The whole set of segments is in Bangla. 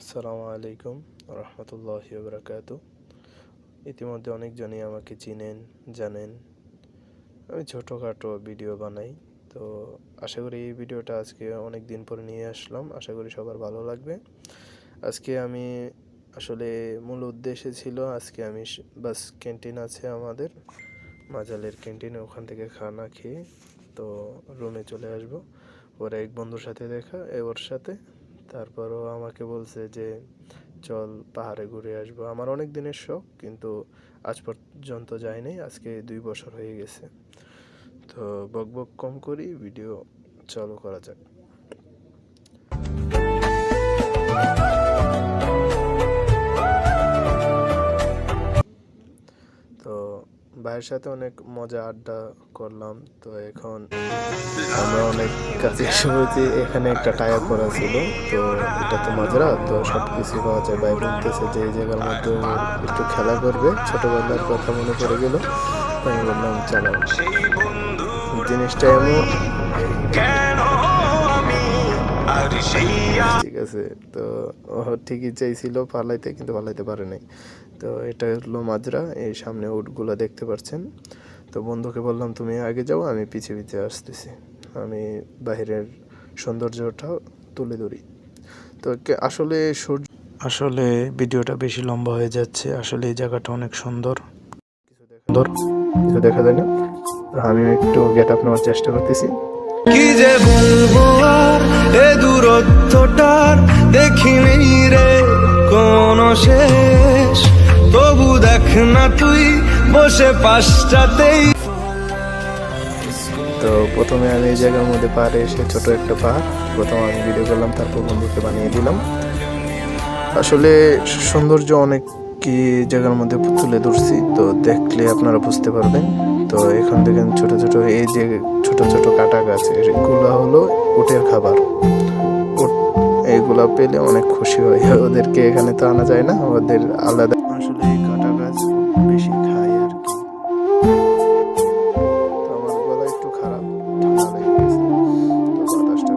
আসসালামু আলাইকুম রহমতুল্লাহি বারাকাতু। ইতিমধ্যে অনেকজনই আমাকে চিনেন, জানেন। আমি ছোটোখাটো ভিডিও বানাই। তো আশা করি এই ভিডিওটা আজকে অনেক দিন পর নিয়ে আসলাম। আশা করি সবার ভালো লাগবে। আজকে আমি আসলে মূল উদ্দেশ্য ছিল আজকে আমি বাস ক্যান্টিন আছে আমাদের মাজালের ক্যান্টিনে, ওখান থেকে খানা খেয়ে তো রুমে চলে আসব। ওর এক বন্ধুর সাথে দেখা ওর সাথে তারপরও আমাকে বলছে যে চল পাহাড়ে ঘুরে আসবো। আমার অনেক দিনের শখ, কিন্তু আজ পর্যন্ত যাইনি। আজকে 2 বছর হয়ে গেছে। তো বকবক কম করি, ভিডিও চালু করা যাক। তো ভাইয়ের সাথে অনেক মজা আড্ডা করলাম। তো এখন আমরা অনেক কাছে শুনেছি এখানে একটা টায়ার করা ছিল। তো এটা তো মাজরা, তো সব কিছু পাওয়া যায়। ভাই বলতেছে যে এই জায়গার মধ্যে একটু খেলা করবে, ছোটবেলার কথা মনে পড়ে গেল। আমি বললাম চালাও। জিনিসটা এমন ঠিক আছে। তো ও ঠিকই চাইছিল পালাইতে, কিন্তু পালাইতে পারে নাই। তো এটা হলো মাজরা, এই সামনে উটগুলো দেখতে পাচ্ছেন। তো বন্ধুকে বললাম তুমি আগে যাও, আমি পিছিয়ে পিছিয়ে আসতেছি, আমি বাহিরের সৌন্দর্যটা তুলে ধরি। তো আসলে ভিডিওটা বেশি লম্বা হয়ে যাচ্ছে। আসলে এই জায়গাটা অনেক সুন্দর, কিছু দেখা যায় না। আমি একটু গেট আপ নেওয়ার চেষ্টা করতেছি। কি যে বলবো আর এ দূরত্বটার দেখিনি রে কোনো শেষ, তবু দেখ না তুই বসে পাশটাতেই। তো প্রথমে আমি এই জায়গার মধ্যে পাহাড়ে এসে ছোট একটা পাহাড় প্রথম আমি ভিডিও করলাম, তারপর বন্ধুকে বানিয়ে দিলাম। আসলে সৌন্দর্য অনেক কি জায়গার মধ্যে তুলে ধরছি, তো দেখলে আপনারা বুঝতে পারবেন। তো এখান থেকে ছোট ছোট এই যে ছোট ছোট কাটা গাছ, এগুলো হলো উটের খাবার। এইগুলা পেলে অনেক খুশি হয়। ওদেরকে এখানে তো আনা যায় না, ওদের আলাদা। আসলে এই কাটা গাছ বেশি খায় আর কি। তো আমার গলা একটু খারাপ, ঠান্ডা লেগে গেছে। তো বাতাসটা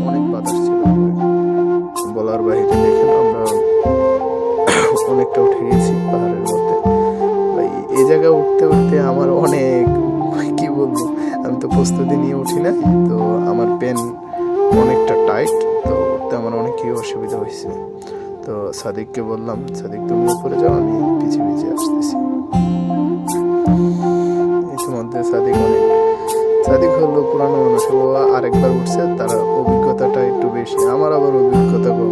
অনেক বাতাস ছিল, বলার বাইরে। দেখেন আমরা অনেকটা উঠে গেছি পাহাড়ের মধ্যে। এই জায়গায় উঠতে উঠতে আমার অনেক, কি বলবো, আমি তো প্রস্তুতি নিয়ে উঠি না। তো আমার পেন অনেকটা টাইট, তো উঠতে আমার অনেকই অসুবিধা হয়েছে। তো সাদিককে বললাম, সাদিক তুমি উপরে যাও, আমি পিছিয়ে পিছিয়ে আসতেছি। ইতিমধ্যে সাদিক হলো পুরানো মানুষ, ও আরেকবার উঠছে, তার অভিজ্ঞতাটা একটু বেশি, আমার আবার অভিজ্ঞতা কম।